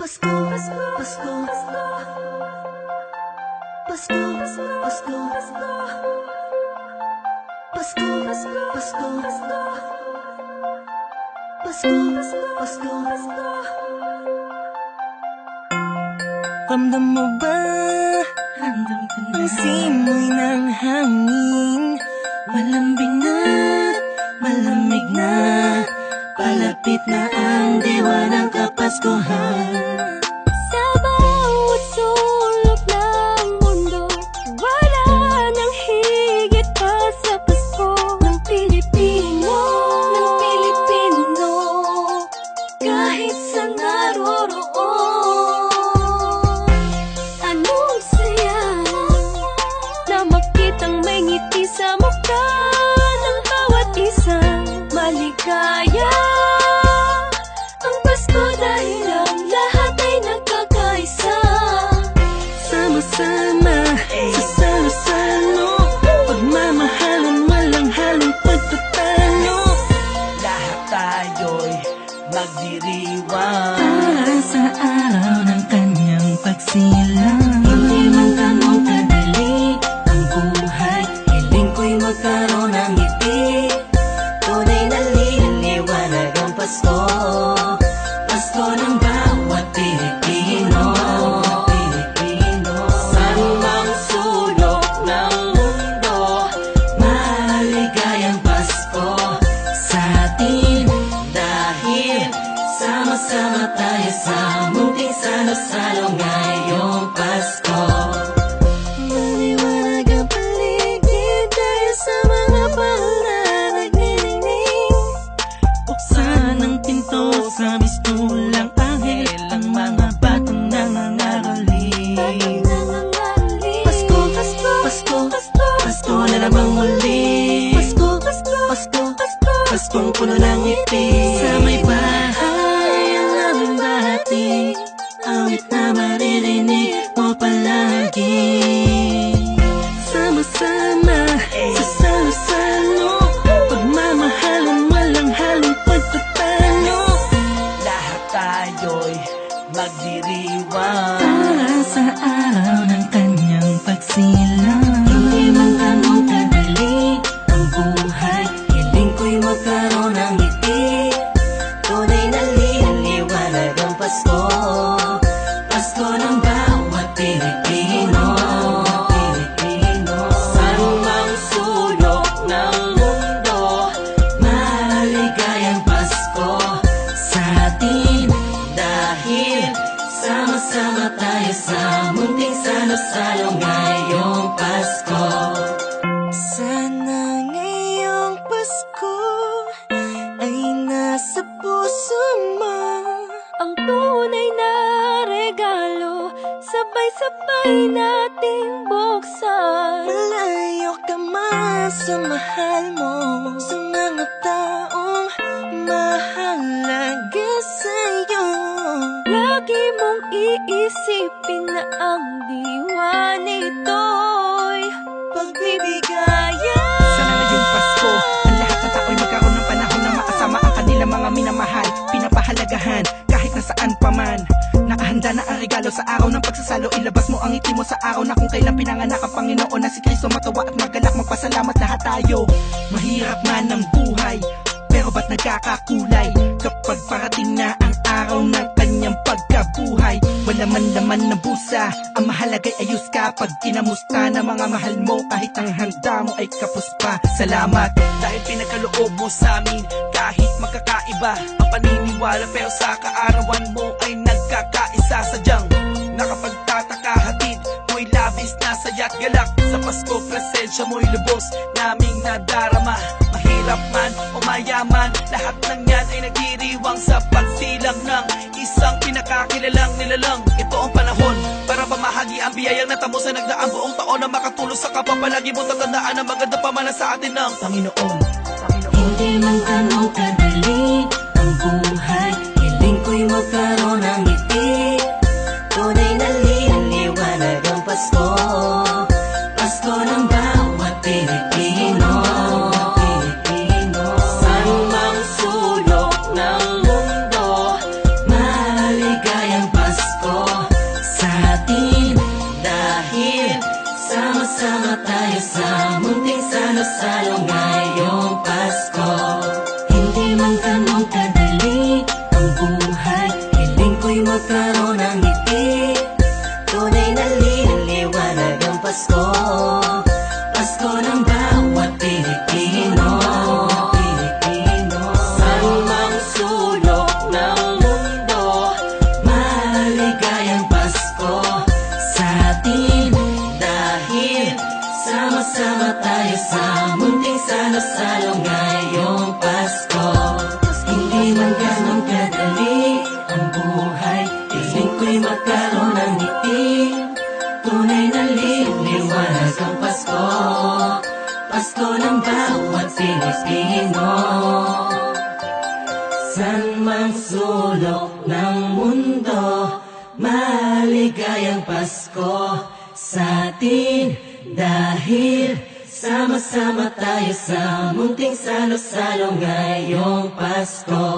Pasko, Pasko, Pasko, Pasko, Pasko, Pasko, Pasko, Pasko, Pasko, Pasko, Pasko. Ramdam mo ba? Ramdam ko na. Ang simoy ng hangin, malambing na, malamig na. Palapit na ang diwa ng Kapaskuhan. Sa bawat sulok ng mundo, wala nang higit pa sa Pasko ng Pilipino. Ng Pilipino, kahit saan naroroon. Anong saya na makitang may ngiti sa mukha ng bawat isang maligaya. Ang Pasko dahil ang lahat ay nagkakaisa. Sama-sama sa salo-salo, pagmamahalan walang halong pagtatalo. Lahat tayo'y magdiriwang Para sa araw ng kanyang pagsilang. Hindi man ganun kadali ang buhay, hiling ko'y magkaroon ng ngiti. Tunay na liwanag ang Pasko, Pasko ng bawat Pilipino. Saan mang sulok ng mundo, Maligayang Pasko sa atin, dahil sama-sama tayo sa munting salo-salo ngayong Pasko. Maliwanag ang paligid dahil sa mga paula nagniningning. Buksan ang pinto sa mistulang anghel, ang mga batang nangangaroling. Pasko, Pasko, Pasko, Pasko, Pasko na namang muli. Pasko, Pasko, Pasko, Pasko, Paskong puno ng ngiti. Sa may bahay ang aming bati, awit na maririnig mo palagi. Sama-sama sa salo-salo, pagmamahalan walang halong pagtatalo. lahat tayo'y magdiriwang Para sa araw ng kanyang pagsilang. Hindi man ganun kadali ang buhay, hiling ko'y magkaroon ng ngiti. Tunay na liwanag ang Pasko, Pasko ng bawat Pilipino. Saan mang sulok ng mundo, Maligayang Pasko sa atin, dahil sama-sama tayo sa munting salo-salo ngayong Pasko. Sana ngayong Pasko ay nasa puso mo Ang tunay na regalo, sabay-sabay nating buksan. Malayo ka man sa mahal mo, sa mga taong mahalaga sa'yo. Lagi mong iisipin na ang diwa nito'y pagbibigayan. Sana ngayong Pasko, ang lahat ng tao'y magkaroon ng panahon na makasama ang kanilang mga minamahal, pinapahalagahan kahit nasaan pa man. Nakahanda na ang regalo sa araw ng pagsasalo, ilabas mo ang ngiti mo sa araw na kung kailan pinanganak ang Panginoon na si Kristo. Matawa at magalak, magpasalamat lahat tayo. Mahirap man ang buhay, pero ba't nagkakakulay kapag parating na ang araw ng kanyang pagkabuhay? Wala man laman ng busa, ang mahalaga'y ayos ka. Pag kinamusta na mga mahal mo, kahit ang handa mo ay kapos pa. Salamat dahil pinagkaloob mo sa amin. Kahit magkakaiba ang paniniwala, pero sa kaarawan mo ay nagkakaisa. Sadyang nakapagtataka, hatid mo'y labis na saya't galak. Sa Pasko, presensya mo'y lubos naming nadarama. Mahirap man o mayaman, lahat ng yan ay nagdiriwang sa pagsilang ng isang pinakakilalang nilalang. Ito ang panahon para pamahagi ang biyayang natamo sa nagdaang buong taon, na makatulong sa kapwa. Palagi mo tatandaan na maganda pa man sa atin ng Panginoon. Hindi man ganun kadali ang buhay, hiling ko'y magkaroon ng ngiti. Tunay na liwanag ang Pasko, Pasko ng bawat Pilipino. Saan mang sulok ng mundo, Maligayang Pasko Muling magkaroon ng ngiti, tunay na liwanag ang Pasko. Pasko ng bawat Pilipino. San mang sulok ng mundo, maligayang Pasko sa atin. Dahil sama-sama tayo sa munting salo-salo ngayong Pasko.